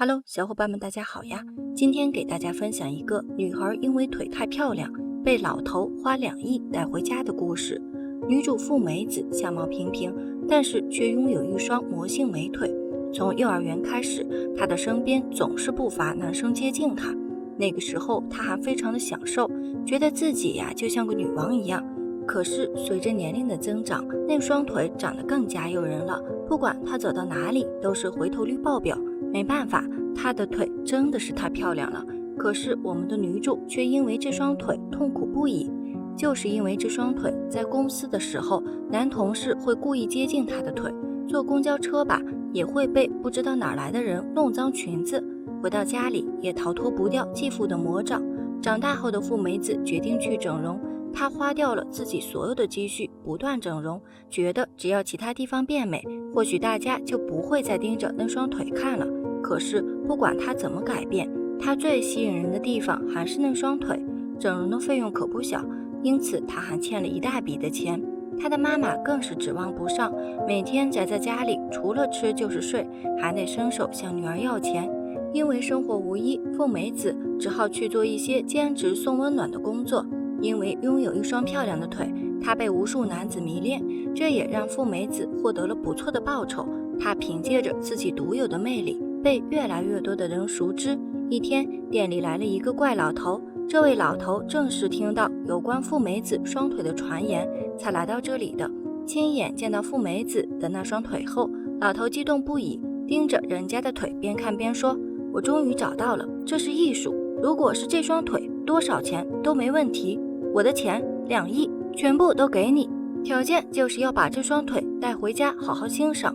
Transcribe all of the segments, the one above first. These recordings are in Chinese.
Hello， 小伙伴们，大家好呀！今天给大家分享一个女孩因为腿太漂亮，被老头花2亿带回家的故事。女主富美子相貌平平，但是却拥有一双魔性美腿。从幼儿园开始，她的身边总是不乏男生接近她。那个时候，她还非常的享受，觉得自己呀就像个女王一样。可是随着年龄的增长，那双腿长得更加诱人了，不管她走到哪里，都是回头率爆表。没办法，她的腿真的是太漂亮了。可是我们的女主却因为这双腿痛苦不已，就是因为这双腿，在公司的时候，男同事会故意接近她的腿，坐公交车吧，也会被不知道哪来的人弄脏裙子，回到家里也逃脱不掉继父的魔掌。长大后的富美子决定去整容，她花掉了自己所有的积蓄，不断整容，觉得只要其他地方变美，或许大家就不会再盯着那双腿看了。可是不管她怎么改变，她最吸引人的地方还是那双腿。整容的费用可不小，因此她还欠了一大笔的钱。她的妈妈更是指望不上，每天宅在家里，除了吃就是睡，还得伸手向女儿要钱。因为生活无依，富美子只好去做一些兼职送温暖的工作。因为拥有一双漂亮的腿，她被无数男子迷恋，这也让富美子获得了不错的报酬。她凭借着自己独有的魅力，被越来越多的人熟知。一天，店里来了一个怪老头，这位老头正是听到有关富美子双腿的传言才来到这里的。亲眼见到富美子的那双腿后，老头激动不已，盯着人家的腿边看边说：“我终于找到了，这是艺术。如果是这双腿，多少钱都没问题。我的钱2亿，全部都给你，条件就是要把这双腿带回家好好欣赏。”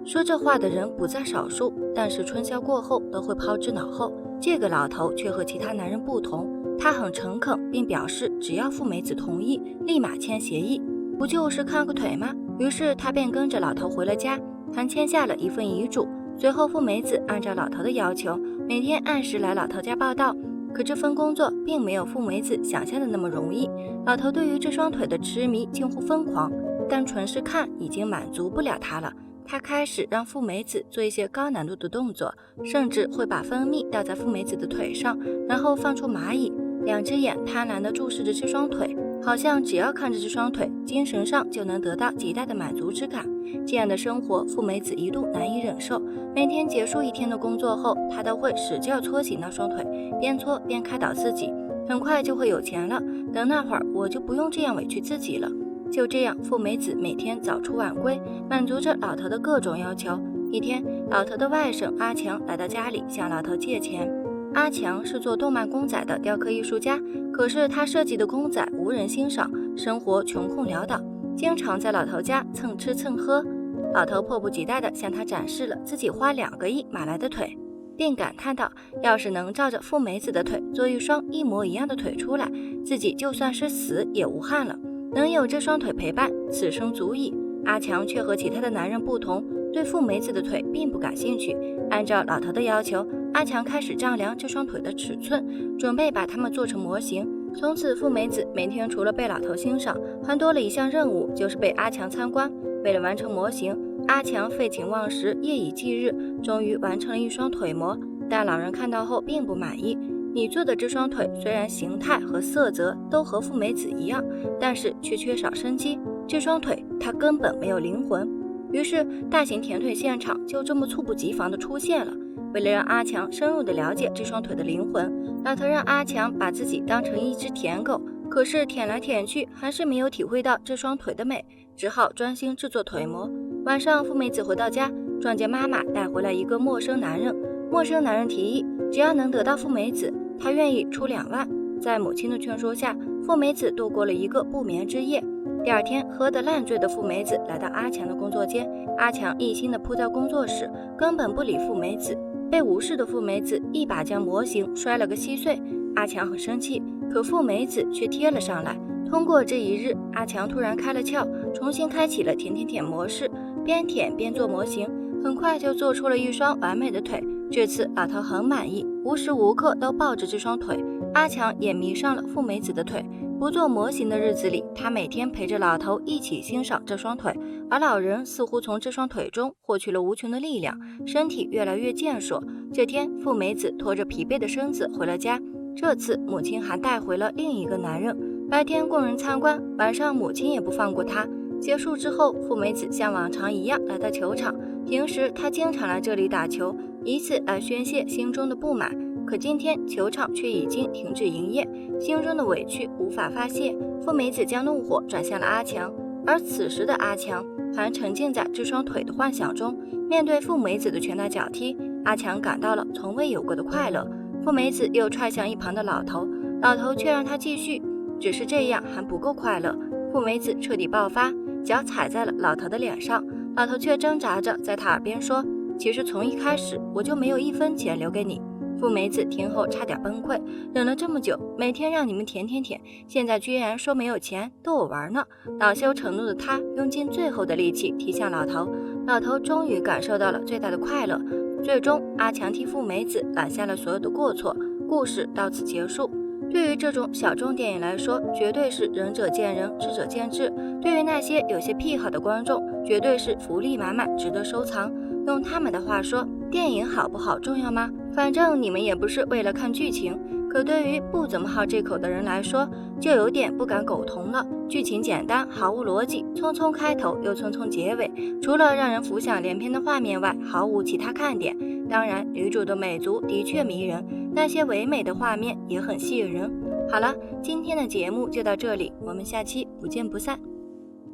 说这话的人不在少数，但是春宵过后都会抛之脑后。这个老头却和其他男人不同，他很诚恳，并表示只要富美子同意，立马签协议。不就是看个腿吗？于是他便跟着老头回了家，还签下了一份遗嘱。随后富美子按照老头的要求，每天按时来老头家报到。可这份工作并没有富美子想象的那么容易，老头对于这双腿的痴迷近乎疯狂，单纯是看已经满足不了他了。他开始让富美子做一些高难度的动作，甚至会把蜂蜜倒在富美子的腿上，然后放出蚂蚁。2只眼贪婪地注视着这双腿，好像只要看着这双腿，精神上就能得到极大的满足之感。这样的生活，富美子一度难以忍受。每天结束一天的工作后，她都会使劲搓起那双腿，边搓边开导自己，很快就会有钱了，等那会儿我就不用这样委屈自己了。就这样，富美子每天早出晚归，满足着老头的各种要求。一天，老头的外甥阿强来到家里向老头借钱。阿强是做动漫公仔的雕刻艺术家，可是他设计的公仔无人欣赏，生活穷困潦倒，经常在老头家蹭吃蹭喝。老头迫不及待地向他展示了自己花2个亿买来的腿，并感叹道：要是能照着富美子的腿做一双一模一样的腿出来，自己就算是死也无憾了。能有这双腿陪伴，此生足矣。阿强却和其他的男人不同，对富美子的腿并不感兴趣。按照老头的要求，阿强开始丈量这双腿的尺寸，准备把它们做成模型。从此，富美子每天除了被老头欣赏，还多了一项任务，就是被阿强参观。为了完成模型，阿强废寝忘食，夜以继日，终于完成了一双腿模。但老人看到后并不满意，你做的这双腿虽然形态和色泽都和富美子一样，但是却缺少生机，这双腿它根本没有灵魂。于是大型舔腿现场就这么猝不及防地出现了。为了让阿强深入地了解这双腿的灵魂，老头让阿强把自己当成一只舔狗，可是舔来舔去还是没有体会到这双腿的美，只好专心制作腿模。晚上，富美子回到家，撞见妈妈带回来一个陌生男人。陌生男人提议，只要能得到富美子，他愿意出2万。在母亲的劝说下，富美子度过了一个不眠之夜。第二天，喝得烂醉的富美子来到阿强的工作间，阿强一心地扑在工作室，根本不理富美子。被无视的富美子一把将模型摔了个稀碎，阿强很生气，可富美子却贴了上来。通过这一日，阿强突然开了窍，重新开启了舔舔舔模式，边舔边做模型，很快就做出了一双完美的腿。这次老头很满意，无时无刻都抱着这双腿。阿强也迷上了富美子的腿，不做模型的日子里，他每天陪着老头一起欣赏这双腿，而老人似乎从这双腿中获取了无穷的力量，身体越来越健硕。这天，富美子拖着疲惫的身子回了家，这次母亲还带回了另一个男人。白天供人参观，晚上母亲也不放过他。结束之后，富美子像往常一样来到球场，平时她经常来这里打球，以此来宣泄心中的不满。可今天球场却已经停止营业，心中的委屈无法发泄，富美子将怒火转向了阿强。而此时的阿强还沉浸在这双腿的幻想中，面对富美子的拳打脚踢，阿强感到了从未有过的快乐。富美子又踹向一旁的老头，老头却让他继续，只是这样还不够快乐。富美子彻底爆发，脚踩在了老头的脸上，老头却挣扎着在他耳边说，其实从一开始我就没有1分钱留给你。富美子听后差点崩溃，忍了这么久，每天让你们舔，现在居然说没有钱，逗我玩呢。恼羞成怒的他用尽最后的力气踢向老头，老头终于感受到了最大的快乐。最终阿强替富美子揽下了所有的过错，故事到此结束。对于这种小众电影来说，绝对是仁者见仁，智者见智。对于那些有些癖好的观众，绝对是福利满满，值得收藏。用他们的话说，电影好不好重要吗？反正你们也不是为了看剧情。可对于不怎么好这口的人来说，就有点不敢苟同了。剧情简单，毫无逻辑，匆匆开头又匆匆结尾，除了让人浮想联翩的画面外，毫无其他看点。当然，女主的美足的确迷人，那些唯美的画面也很吸引人。好了，今天的节目就到这里，我们下期不见不散。